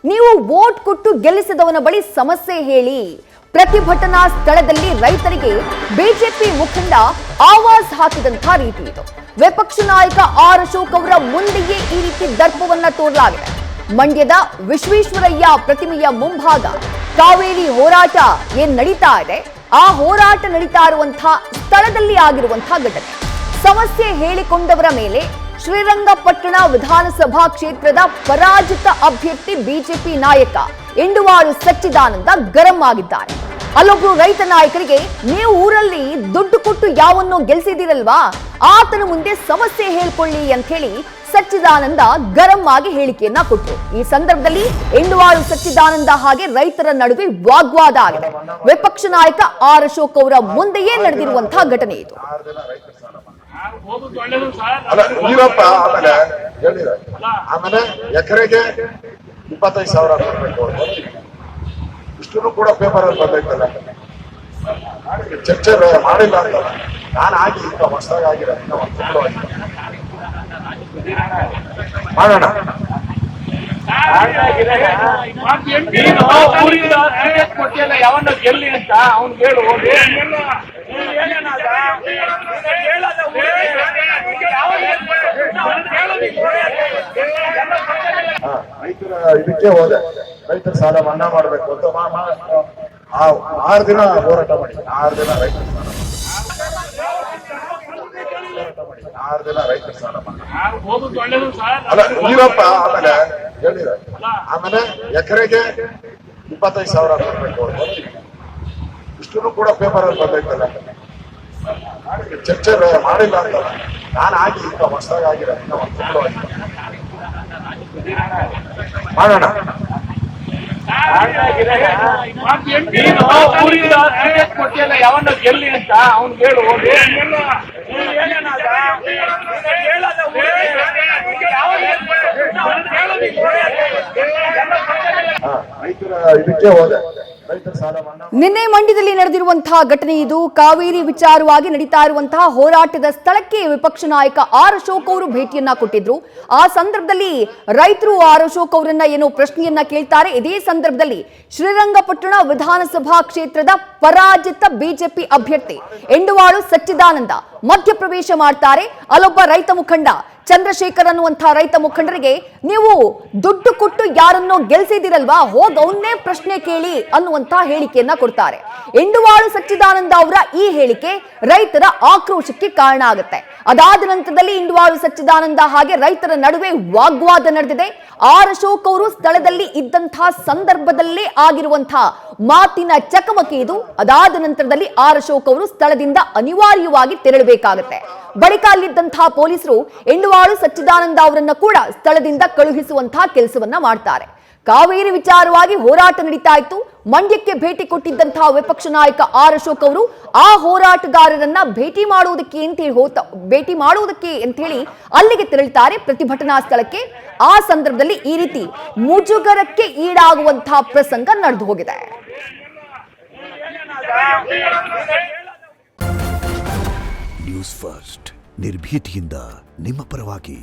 ನೀವು ವೋಟ್ ಕೊಟ್ಟು ಗೆಲ್ಲಿಸಿದವನ ಬಳಿ ಸಮಸ್ಯೆ ಹೇಳಿ. ಪ್ರತಿಭಟನಾ ಸ್ಥಳದಲ್ಲಿ ರೈತರಿಗೆ ಬಿಜೆಪಿ ಮುಖಂಡ ಆವಾಜ್ ಹಾಕಿದಂಥ ರೀತಿ ಇದು. ವಿಪಕ್ಷ ನಾಯಕ ಆರ್ ಅಶೋಕ್ ಅವರ ಮುಂದೆಯೇ ಈ ರೀತಿ ದರ್ಪವನ್ನ ತೋರಲಾಗಿದೆ. ಮಂಡ್ಯದ ವಿಶ್ವೇಶ್ವರಯ್ಯ ಪ್ರತಿಮೆಯ ಮುಂಭಾಗ ಕಾವೇರಿ ಹೋರಾಟ ಏನ್ ನಡೀತಾ ಇದೆ, ಆ ಹೋರಾಟ ನಡೀತಾ ಇರುವಂತಹ ಸ್ಥಳದಲ್ಲಿ ಆಗಿರುವಂತಹ ಘಟನೆ. ಸಮಸ್ಯೆ ಹೇಳಿಕೊಂಡವರ ಮೇಲೆ ಶ್ರೀರಂಗಪಟ್ಟಣ ವಿಧಾನಸಭಾ ಕ್ಷೇತ್ರದ ಪರಾಜಿತ ಅಭ್ಯರ್ಥಿ ಬಿಜೆಪಿ ನಾಯಕ ಎಂಡುವಾಳು ಸಚ್ಚಿದಾನಂದ ಗರಂ ಆಗಿದ್ದಾರೆ. ಅಲ್ಲೊಬ್ರು ರೈತ ನಾಯಕರಿಗೆ ನೀವು ಊರಲ್ಲಿ ದುಡ್ಡು ಕೊಟ್ಟು ಯಾವನ್ನೋ ಗೆಲ್ಸಿದಿರಲ್ವಾ, ಆತನ ಮುಂದೆ ಸಮಸ್ಯೆ ಹೇಳ್ಕೊಳ್ಳಿ ಅಂತ ಹೇಳಿ ಸಚ್ಚಿದಾನಂದ ಗರಂ ಆಗಿ ಹೇಳಿಕೆಯನ್ನ ಕೊಟ್ಟರು. ಈ ಸಂದರ್ಭದಲ್ಲಿ ಎಂಡುವಾಳು ಸಚ್ಚಿದಾನಂದ ಹಾಗೆ ರೈತರ ನಡುವೆ ವಾಗ್ವಾದ ಆಗಿದೆ. ವಿಪಕ್ಷ ನಾಯಕ ಆರ್ ಅಶೋಕ್ ಅವರ ಮುಂದೆಯೇ ನಡೆದಿರುವಂತಹ ಘಟನೆ ಇದು. ಆಮೇಲೆ ಎಕರೆಗೆ 25,000 ಕೊಡ್ಬೇಕು. ಇಷ್ಟು ಕೂಡ ಪೇಪರ್ ಅಲ್ಲಿ ಬಂದೈತಲ್ಲ, ಚರ್ಚೆ ಮಾಡಿಲ್ಲ ಅಂತ ನಾನು ಆಗಿ ಈಗ ಹೊಸದಾಗಿ ಆಗಿರೋ ಮಾಡೋಣ. ಯಾವನ್ನ ಗೆಲ್ಲಿ ಅಂತ ಅವ್ನು ಹೇಳು. ರೈತರ ಇದಕ್ಕೆ ಹೋದೆ, ರೈತರ ಸಾಲ ಮನ್ನಾ ಮಾಡ್ಬೇಕು ಅಂತ 6 ದಿನ ಹೋರಾಟ ಮಾಡಿ, 6 ದಿನ ರೈತರ ಸಾಲ 6 ದಿನ ರೈತರ ಸಾಲ ಅಲ್ಲ ನೀವಪ್ಪ. ಆಮೇಲೆ ಹೇಳಿದ ಆಮೇಲೆ ಎಕರೆಗೆ 25,000 ಕೊಡ್ಬೇಕು. ಇಷ್ಟು ಕೂಡ ಪೇಪರ್ ಅಲ್ಲಿ ಬಂದೈತಲ್ಲ, ಚರ್ಚೆ ಮಾಡಿಲ್ಲ ಅಂತ ನಾನು ಆಗಿ ಈಗ ಹೊಸದಾಗಿ ಆಗಿರೋ ಮಾಡೋಣ. ಯಾವನ್ನ ಗೆಲ್ಲಿ ಅಂತ ಅವ್ನು ಹೇಳು. ರೈತರ ಇದಕ್ಕೆ ಹೋದೆ, ರೈತರ ಸಾಲ ಮನ್ನಾ. ನಿನ್ನೆ ಮಂಡ್ಯದಲ್ಲಿ ನಡೆದಿರುವಂತಹ ಘಟನೆ ಇದು. ಕಾವೇರಿ ವಿಚಾರವಾಗಿ ನಡೀತಾ ಇರುವಂತಹ ಹೋರಾಟದ ಸ್ಥಳಕ್ಕೆ ವಿಪಕ್ಷ ನಾಯಕ ಆರ್ ಅಶೋಕ್ ಅವರು ಭೇಟಿಯನ್ನ ಕೊಟ್ಟಿದ್ರು. ಆ ಸಂದರ್ಭದಲ್ಲಿ ರೈತರು ಆರ್ ಅಶೋಕ್ ಅವರನ್ನ ಏನೋ ಪ್ರಶ್ನೆಯನ್ನ ಕೇಳ್ತಾರೆ. ಇದೇ ಸಂದರ್ಭದಲ್ಲಿ ಶ್ರೀರಂಗಪಟ್ಟಣ ವಿಧಾನಸಭಾ ಕ್ಷೇತ್ರದ ಪರಾಜಿತ ಬಿಜೆಪಿ ಅಭ್ಯರ್ಥಿ ಎಂಡುವಾಳು ಸಚ್ಚಿದಾನಂದ ಮಧ್ಯಪ್ರವೇಶ ಮಾಡ್ತಾರೆ. ಅಲ್ಲೊಬ್ಬ ರೈತ ಮುಖಂಡ ಚಂದ್ರಶೇಖರ್ ಅನ್ನುವಂತಹ ರೈತ ಮುಖಂಡರಿಗೆ ನೀವು ದುಡ್ಡು ಕೊಟ್ಟು ಯಾರನ್ನೋ ಗೆಲ್ಸಿದಿರಲ್ವಾ, ಹೋಗ್ ಅವನ್ನೇ ಪ್ರಶ್ನೆ ಕೇಳಿ ಅನ್ನುವಂತಹ ಹೇಳಿಕೆಯನ್ನ ಕೊಡ್ತಾರೆ. ಎಂಡುವಾಳು ಸಚ್ಚಿದಾನಂದ ಅವರ ಈ ಹೇಳಿಕೆ ರೈತರ ಆಕ್ರೋಶಕ್ಕೆ ಕಾರಣ ಆಗುತ್ತೆ. ಅದಾದ ನಂತರದಲ್ಲಿ ಎಂಡುವಾಳು ಸಚ್ಚಿದಾನಂದ ಹಾಗೆ ರೈತರ ನಡುವೆ ವಾಗ್ವಾದ ನಡೆದಿದೆ. ಆರ್ ಅಶೋಕ್ ಅವರು ಸ್ಥಳದಲ್ಲಿ ಇದ್ದಂತಹ ಸಂದರ್ಭದಲ್ಲೇ ಆಗಿರುವಂತಹ ಮಾತಿನ ಚಕಮಕಿ ಇದು. ಅದಾದ ನಂತರದಲ್ಲಿ ಆರ್ ಅಶೋಕ್ ಅವರು ಸ್ಥಳದಿಂದ ಅನಿವಾರ್ಯವಾಗಿ ತೆರಳಬೇಕಾಗುತ್ತೆ. ಬಳಿಕ ಅಲ್ಲಿದ್ದಂತಹ ಪೊಲೀಸರು ಎಂಡುವಾಳು ಸಚ್ಚಿದಾನಂದ ಅವರನ್ನ ಕೂಡ ಸ್ಥಳದಿಂದ ಕಳುಹಿಸುವಂತಹ ಕೆಲಸವನ್ನ ಮಾಡ್ತಾರೆ. ಕಾವೇರಿ ವಿಚಾರವಾಗಿ ಹೋರಾಟ ನಡೀತಾ ಇತ್ತು. ಮಂಡ್ಯಕ್ಕೆ ಭೇಟಿ ಕೊಟ್ಟಿದ್ದಂತಹ ವಿಪಕ್ಷ ನಾಯಕ ಆರ್ ಅಶೋಕ್ ಅವರು ಆ ಹೋರಾಟಗಾರರನ್ನ ಭೇಟಿ ಮಾಡುವುದಕ್ಕೆ ಅಂತ ಹೇಳಿ ಅಲ್ಲಿಗೆ ತೆರಳುತ್ತಾರೆ, ಪ್ರತಿಭಟನಾ ಸ್ಥಳಕ್ಕೆ. ಆ ಸಂದರ್ಭದಲ್ಲಿ ಈ ರೀತಿ ಮುಜುಗರಕ್ಕೆ ಈಡಾಗುವಂತಹ ಪ್ರಸಂಗ ನಡೆದು ಹೋಗಿದೆ. ನ್ಯೂಸ್ ಫಸ್ಟ್ ನಿರ್ಭೀತಿಯಿಂದ ನಿಮ್ಮ ಪರವಾಗಿ.